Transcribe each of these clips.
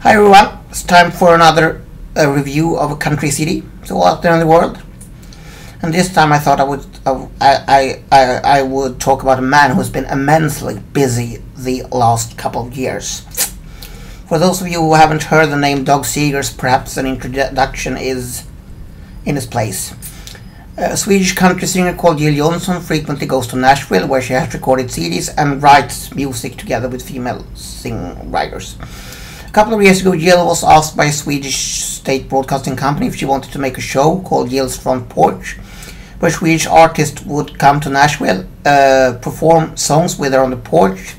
Hi everyone, it's time for another review of a country CD, so out there in the world. And this time I thought I would talk about a man who's been immensely busy the last couple of years. For those of you who haven't heard the name Doug Seegers, perhaps an introduction is in is place. A Swedish country singer called Jill Johnson frequently goes to Nashville, where she has recorded CDs and writes music together with female singwriters. A couple of years ago, Jill was asked by a Swedish state broadcasting company if she wanted to make a show called Jill's Front Porch, where Swedish artists would come to Nashville, perform songs with her on the porch,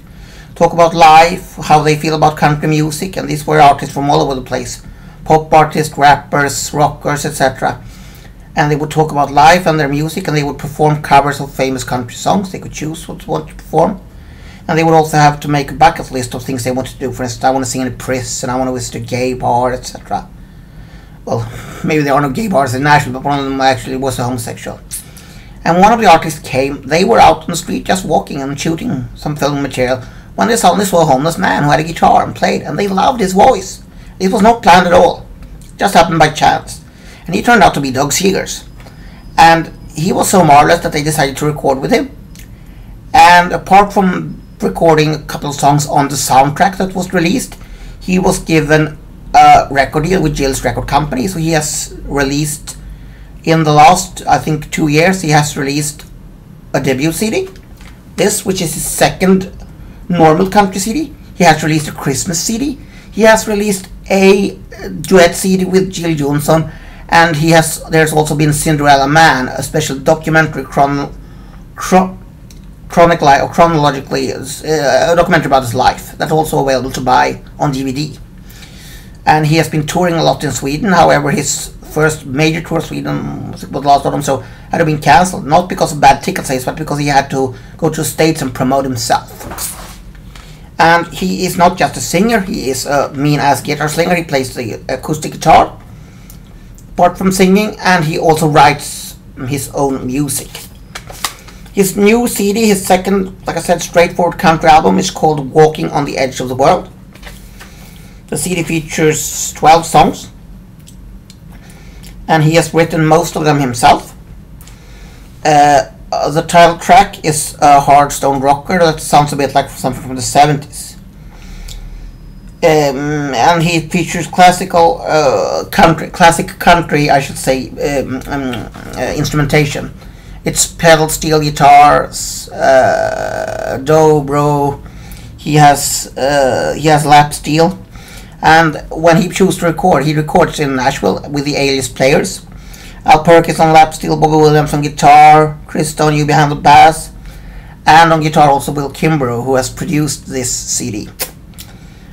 talk about life, how they feel about country music, and these were artists from all over the place. Pop artists, rappers, rockers, etc. And they would talk about life and their music, and they would perform covers of famous country songs. They could choose what they want to perform. And they would also have to make a bucket list of things they wanted to do. For instance, I want to sing in a prison, I want to visit a gay bar, etc. Well, maybe there are no gay bars in Nashville, but one of them actually was a homosexual. And one of the artists came. They were out on the street just walking and shooting some film material when they suddenly saw a homeless man who had a guitar and played, and they loved his voice. It was not planned at all. It just happened by chance. And he turned out to be Doug Seegers. And he was so marvelous that they decided to record with him. And apart from recording a couple of songs on the soundtrack that was released, he was given a record deal with Jill's record company. So he has released, in the last, I think, 2 years, he has released a debut CD. This, which is his second normal country CD. He has released a Christmas CD. He has released a duet CD with Jill Johnson. And there's also been Cinderella Man, a special documentary chronologically, a documentary about his life that's also available to buy on DVD. And he has been touring a lot in Sweden. However, his first major tour of Sweden was last autumn, so had been cancelled, not because of bad ticket sales, but because he had to go to the States and promote himself. And he is not just a singer, he is a mean-ass guitar slinger. He plays the acoustic guitar apart from singing, and he also writes his own music. His new CD, his second, like I said, straightforward country album, is called Walking on the Edge of the World. The CD features 12 songs, and he has written most of them himself. The title track is a hard stone rocker that sounds a bit like something from the 70s. And he features classic country, I should say, instrumentation. It's pedal steel guitars, dobro. He has lap steel, and when he chooses to record, he records in Nashville with the A-list players. Al Perkins on lap steel, Bobby Williams on guitar, Chris Stone behind the bass, and on guitar also Will Kimbrough, who has produced this CD.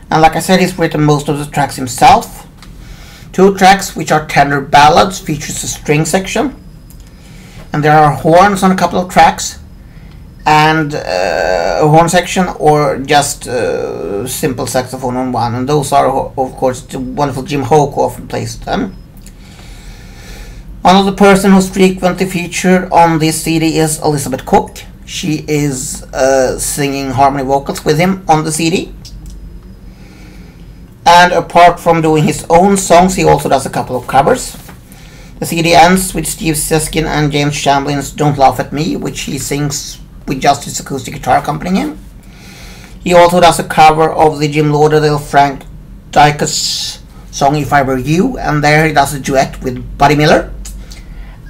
And like I said, he's written most of the tracks himself. 2 tracks, which are tender ballads, features a string section. And there are horns on a couple of tracks, and a horn section, or just simple saxophone on one. And those are, of course, the wonderful Jim Hoke often plays them. Another person who's frequently featured on this CD is Elizabeth Cook. She is singing harmony vocals with him on the CD. And apart from doing his own songs, he also does a couple of covers. The CD ends with Steve Siskin and James Chamblin's Don't Laugh at Me, which he sings with just his acoustic guitar accompanying him. He also does a cover of the Jim Lauderdale Frank Dykes song If I Were You, and there he does a duet with Buddy Miller.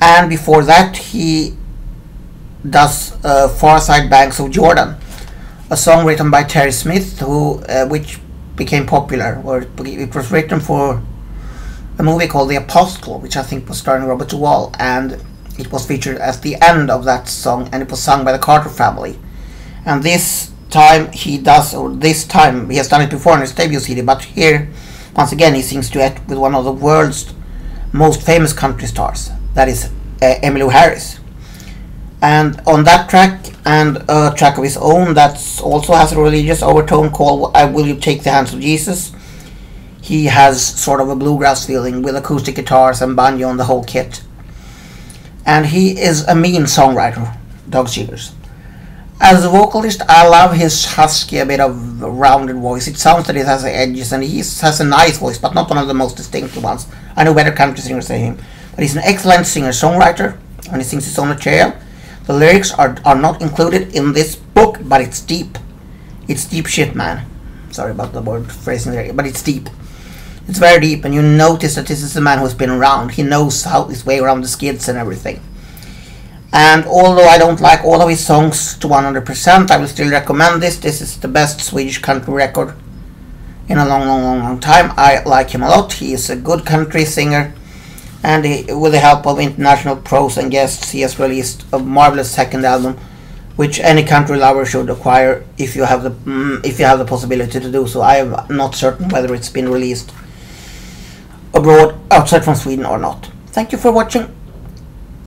And before that he does Far Side Banks of Jordan, a song written by Terry Smith, which became popular, or it was written for a movie called The Apostle, which I think was starring Robert Duvall, and it was featured at the end of that song, and it was sung by the Carter family. And this time he has done it before on his debut CD, but here once again he sings duet with one of the world's most famous country stars, that is Emmylou Harris. And on that track, and a track of his own that also has a religious overtone called Will You Take the Hands of Jesus, he has sort of a bluegrass feeling with acoustic guitars and banjo on the whole kit. And he is a mean songwriter, Doug Seegers. As a vocalist, I love his husky, a bit of rounded voice. It sounds that it has edges, and he has a nice voice, but not one of the most distinctive ones. I know better country singers than him. But he's an excellent singer-songwriter, and he sings his own material. The lyrics are not included in this book, but it's deep. It's deep shit, man. Sorry about the word phrasing there, but it's deep. It's very deep, and you notice that this is a man who's been around. He knows how his way around the skids and everything. And although I don't like all of his songs to 100%, I will still recommend this. This is the best Swedish country record in a long time. I like him a lot. He is a good country singer, and with the help of international pros and guests, he has released a marvelous second album, which any country lover should acquire if you have the possibility to do so. I am not certain whether it's been released abroad, outside from Sweden, or not. Thank you for watching.